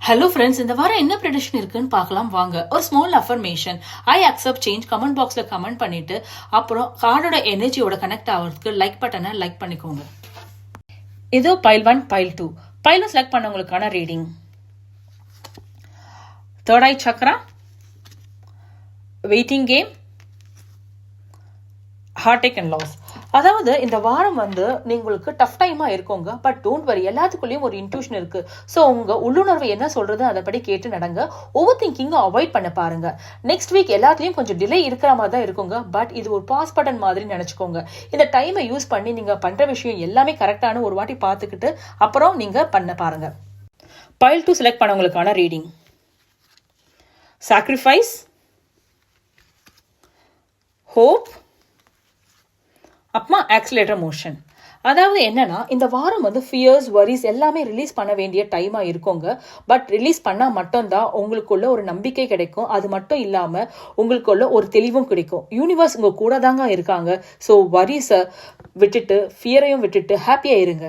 Hello friends, இந்த வாரம் என்ன ப்ரெடிக்ஷன் இருக்குன்னு பார்க்கலாம் வாங்க. ஒரு small affirmation, I accept change comment பாக்ஸ்ல கமெண்ட் பண்ணிட்டு அப்புறம் கார்டோட எனர்ஜியோட கனெக்ட் ஆகிறதுக்கு லைக் பட்டனை லைக் பண்ணிக்கோங்க. இதோ பைல் 1 பைல் 2 பைல் 1 செலக்ட் பண்ணவங்களுக்கான reading. Third eye chakra, waiting game, heartache and loss. அதாவது இந்த வாரம் உங்களுக்கு டஃப் டைமா இருக்குங்க. பட் டோன்ட் வரி, எல்லாத்துக்குள்ளேயும் ஒரு இன்ட்யூஷன் இருக்கு. ஸோ உங்க உள்ளுணர்வு என்ன சொல்றது அதைப்படி கேட்டு நடங்க. ஓவர் திங்கிங்க அவாய்ட் பண்ண பாருங்க. நெக்ஸ்ட் வீக் எல்லாத்துலயும் கொஞ்சம் டிலே இருக்கிற மாதிரி தான் இருக்குங்க. பட் இது ஒரு பாஸ் பட்டன் மாதிரி நினைச்சுக்கோங்க. இந்த டைமை யூஸ் பண்ணி நீங்க பண்ற விஷயம் எல்லாமே கரெக்டான ஒரு வாட்டி பார்த்துக்கிட்டு அப்புறம் நீங்க பண்ண பாருங்க. பைல் 2 செலக்ட் பண்ணவங்களுக்கான ரீடிங். சாக்ரிஃபைஸ், ஹோப், அப்புறமா ஆக்சிலேட்டர் மோஷன். அதாவது என்னன்னா, இந்த வாரம் ஃபியர்ஸ் வரிஸ் எல்லாமே ரிலீஸ் பண்ண வேண்டிய டைமா இருக்குங்க. பட் ரிலீஸ் பண்ணா மட்டும்தான் உங்களுக்குள்ள ஒரு நம்பிக்கை கிடைக்கும். அது மட்டும் இல்லாம உங்களுக்குள்ள ஒரு தெளிவும் கிடைக்கும். யூனிவர்ஸ் உங்க கூட தாங்க இருக்காங்க. ஸோ வரிஸை விட்டுட்டு ஃபியரையும் விட்டுட்டு ஹாப்பியா இருங்க.